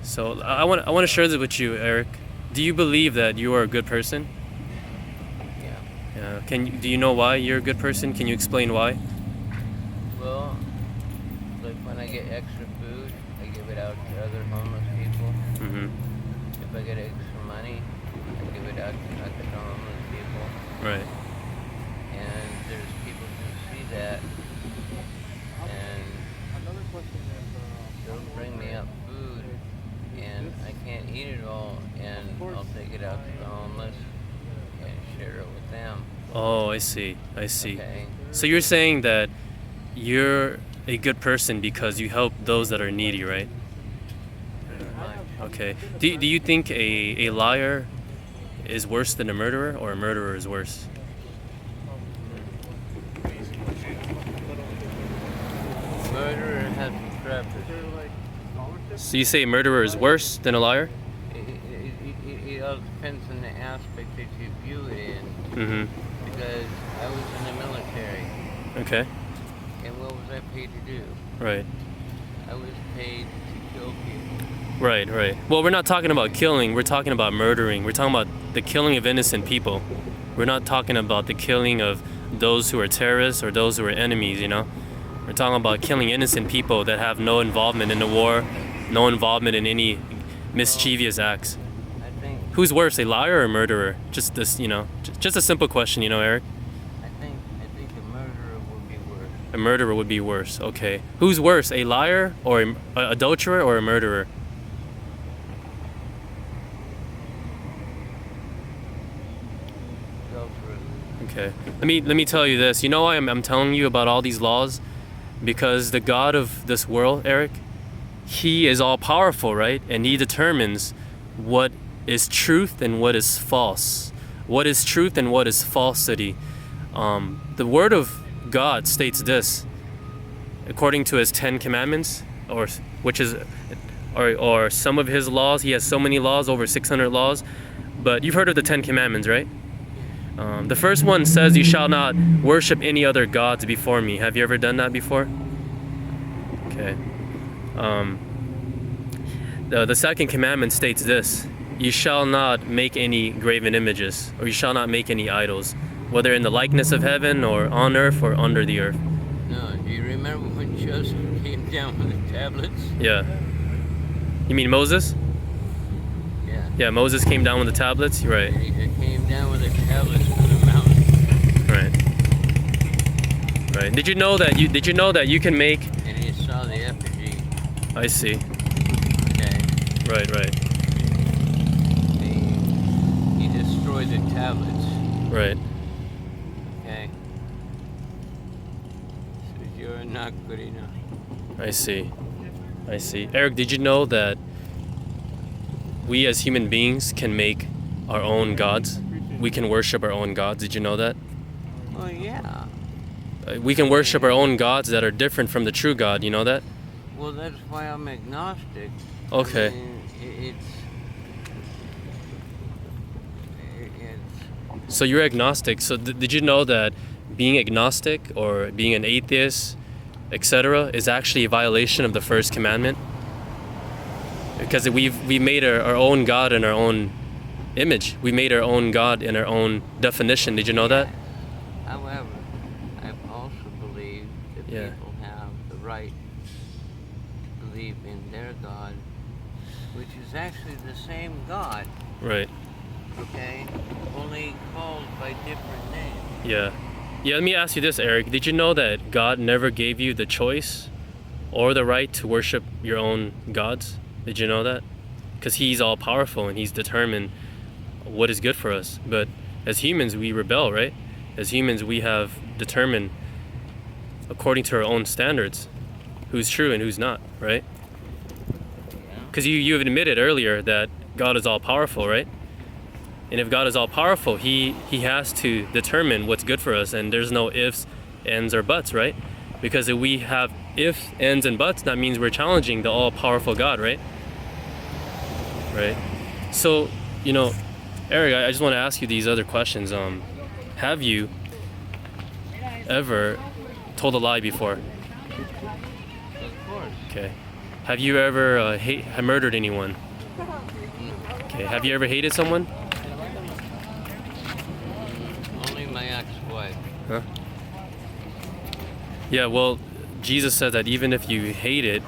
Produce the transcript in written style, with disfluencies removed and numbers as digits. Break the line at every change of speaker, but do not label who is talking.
So I want to share this with you, Eric. Do you believe that you are a good person?
Yeah.
Do you know why you're a good person? Can you explain why?
Well, like when I get extra food, I give it out to other homeless people.
Mm-hmm.
If I get extra money, I give it out to other homeless people.
Right.
And there's people who see that and they'll bring me up food and I can't eat it all and I'll take it out to the homeless and share it with them.
Oh, I see. I see.
Okay.
So you're saying that you're a good person because you help those that are needy, right?
Pretty much.
Okay. Do you think a liar is worse than a murderer, or a murderer is worse?
Murderer has a preface.
So you say a murderer is worse than a liar?
It all depends on the aspect that you view it in.
Mm-hmm.
Because I was in the military,
Okay.
and what was I paid to do?
Right.
I was paid to kill people.
Right, right. Well, we're not talking about killing. We're talking about murdering. We're talking about the killing of innocent people. We're not talking about the killing of those who are terrorists or those who are enemies, you know? We're talking about killing innocent people that have no involvement in the war, no involvement in any mischievous acts.
I think
Who's worse, a liar or a murderer? Just this, just a simple question, Eric.
I think a murderer would be worse.
A murderer would be worse. Okay. Who's worse, a liar or a adulterer or a murderer?
Adulterer.
Okay. Let me tell you this. You know why I'm telling you about all these laws? Because the God of this world, Eric, he is all powerful, right? And he determines what is truth and what is false. What is truth and what is falsity. The word of God states this, according to his 10 commandments, or some of his laws. He has so many laws, over 600 laws. But you've heard of the 10 commandments, right? The first one says, you shall not worship any other gods before me. Have you ever done that before? Okay. The second commandment states this: you shall not make any graven images, or you shall not make any idols, whether in the likeness of heaven or on earth or under the earth.
No, do you remember when Joseph came down with the tablets?
Yeah. You mean Moses?
Yeah.
Yeah, Moses came down with the tablets. Right.
And he came down with the tablets from the mountain.
Right. Right. Did you know that you can make?
And he saw the effigy.
I see.
Okay.
Right. Right.
He destroyed the tablets.
Right.
Okay. So you're not good enough.
I see. I see. Eric, did you know that we as human beings can make our own gods? We can worship our own gods. Did you know that?
Well, yeah.
We can worship our own gods that are different from the true God. You know that?
Well, that's why I'm agnostic.
Okay.
I mean, it's
So you're agnostic. So did you know that being agnostic or being an atheist, etc., is actually a violation of the first commandment? Because we made our own God in our own image. We made our own God in our own definition. Did you know that?
However, I also believe that
Yeah.
people have the right to believe in their God, which is actually the same God,
Right.
okay? Only called by different names.
Yeah. Yeah, let me ask you this, Eric. Did you know that God never gave you the choice or the right to worship your own gods? Did you know that? Because he's all powerful and he's determined what is good for us. But as humans, we rebel, right? As humans, we have determined, according to our own standards, who's true and who's not, right? Because you have admitted earlier that God is all powerful, right? And if God is all powerful, he has to determine what's good for us, and there's no ifs, ands, or buts, right? Because if we have ifs, ands, and buts, that means we're challenging the all powerful God, right? Right. So, Eric, I just want to ask you these other questions. Have you ever told a lie before?
Of course.
Okay. Have you ever murdered anyone? Okay. Have you ever hated someone?
Only my ex-wife.
Huh? Yeah, well, Jesus says that even if you hate it,